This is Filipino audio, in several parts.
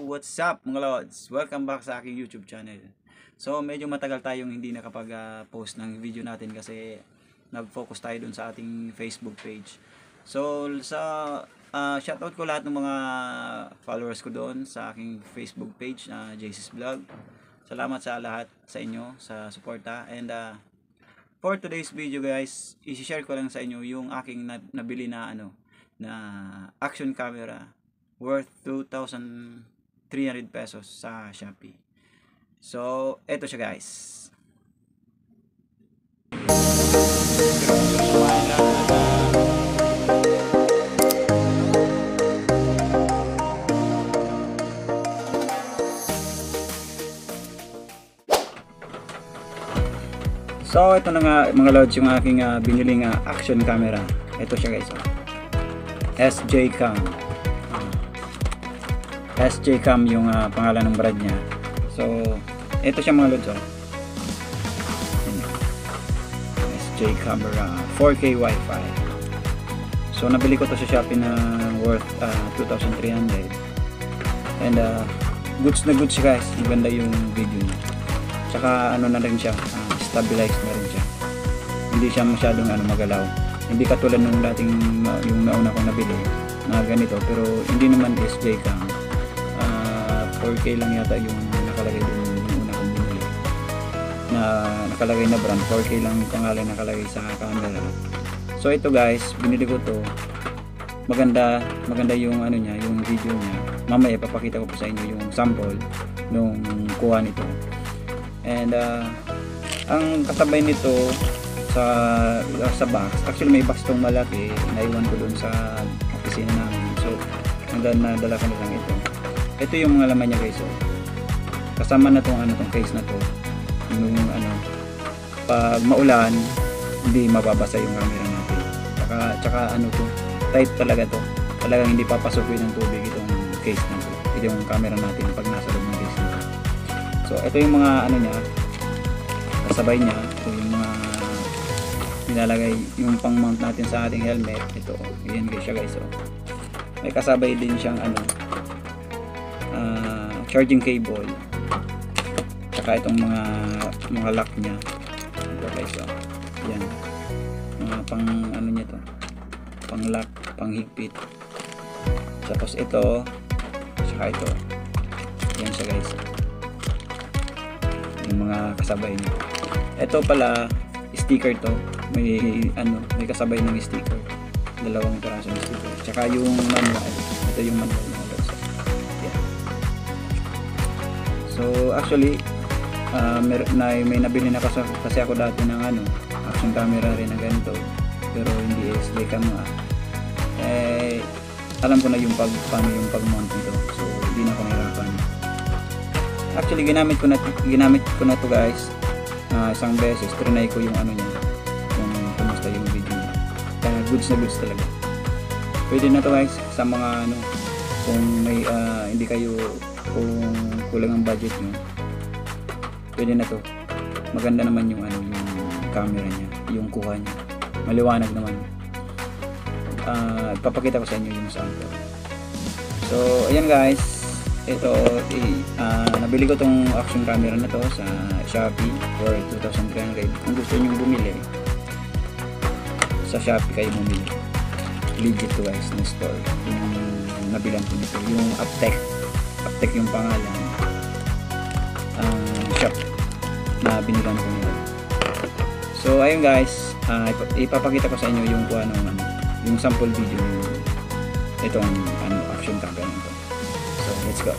what's up mga lods? Welcome back sa aking YouTube channel. So medyo matagal tayong hindi nakapag-post ng video natin kasi nag-focus tayo dun sa ating Facebook page. So sa shoutout ko lahat ng mga followers ko doon sa aking Facebook page na JC's Vlog. Salamat sa lahat sa inyo sa suporta. And for today's video guys, i-share ko lang sa inyo yung aking nabili na na action camera worth 2,300 pesos sa Shopee. So, eto siya guys. So, ito na nga mga lods yung aking biniling action camera. Ito siya guys. SJ Cam. SJ Cam yung pangalan ng brand niya. So, ito siya mga lods. SJ Camera 4K Wi-Fi. So, nabili ko to sa Shopee na worth 2,300. And goods na goods siya guys. Maganda yung video niya. Tsaka ano na rin siya, stabilized na rin siya. Hindi siya masyadong magalaw. Hindi katulad nung dating yung nauna ko nabili na ganito, pero hindi naman SJ Cam. 4K lang yata yung nakalagay dun yung una kong binili na nakalagay na brand. 4K lang yung pangalan nakalagay sa camera. So ito guys, binili ko to. Maganda yung niya, yung video niya. Mamaya papakita ko po sa inyo yung sample nung kuha nito. And ang kasabay nito sa box, actually may box tong malaki, naiwan ko dun sa opisina namin. So nadala ko na lang ito. Ito yung mga laman niya guys. Kasama na tong case na to. Yung pag maulan, hindi mababasa yung camera natin. Tsaka to, tight talaga to. Talagang hindi papasukin ng tubig itong case na to. Ito yung camera natin pag nasa loob ng case na to. So ito yung mga niya, kasabay niya. Ito yung mga nilalagay yung pang mount natin sa ating helmet. Ito, yan guys siya guys. May kasabay din siyang charging cable, tsaka itong mga lock nya. Ito guys, yan mga pang niya to, pang lock, pang higpit. Tapos ito, tsaka ito, yan siya guys, yung mga kasabay niya. Ito pala sticker to, may kasabay ng sticker, dalawang piraso ng sticker, tsaka yung manual. Ito yung manual mga lods. So actually may nabili na kasi ako dati ng action camera rin na ganito, pero hindi SJ Cam alam ko na yung paano yung pag-mount nito, so hindi na ako nahirapan. Actually ginamit ko na to guys isang beses. Trinay ko yung niya, kung kumusta yung video niya. Kaya goods na goods talaga. Pwede na to guys sa mga kung may hindi kayo, kung kulang ang budget nyo, pwede na to. Maganda naman yung yung camera niya, yung kuha niya, maliwanag naman. Papakita ko sa inyo yung sample. So ayan guys, ito nabili ko tong action camera na to sa Shopee for 2,300. Kung gusto nyo bumili sa Shopee, kayo bumili. Legit to guys na store yung nabilan ko nito, yung Uptech yung pangalan, shop na binilan ko nito. So ayun guys, ipapakita ko sa inyo yung yung sample video itong action camera nito. So let's go.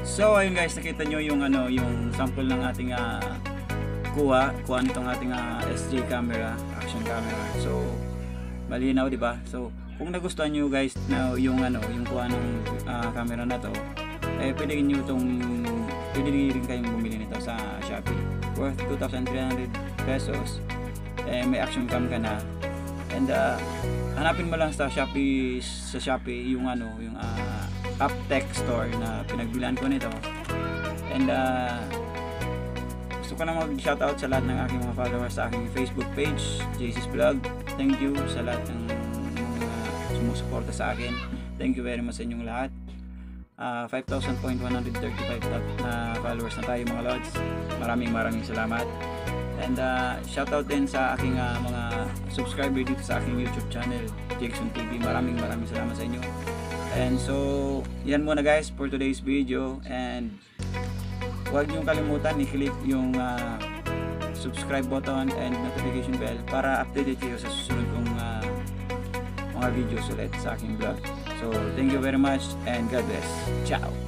So ayun guys, nakita nyo yung yung sample ng ating kuha nitong ating SJ camera, action camera. So malinaw, di ba? So kung nagustuhan nyo guys na yung kuha ng camera na to, pwede rin kayong bumili nito sa Shopee, worth 2,300 pesos. May action cam ka na, and hanapin mo lang sa Shopee yung yung Uptech store na pinagbilan ko nito. And gusto ko na mag-shoutout sa lahat ng aking mga followers sa aking Facebook page, JC's Vlog. Thank you sa lahat ng mga sumusuporta sa akin. Thank you very much sa inyong lahat. 5,135 na followers na tayo mga lods. Maraming salamat. And shoutout din sa aking mga subscriber dito sa aking YouTube channel, Jackson TV. Maraming salamat sa inyo. And so, yan muna guys for today's video, and huwag niyong kalimutan i-click yung subscribe button and notification bell para updated kayo sa susunod kong mga videos ulit sa aking vlog. So, thank you very much and God bless. Ciao!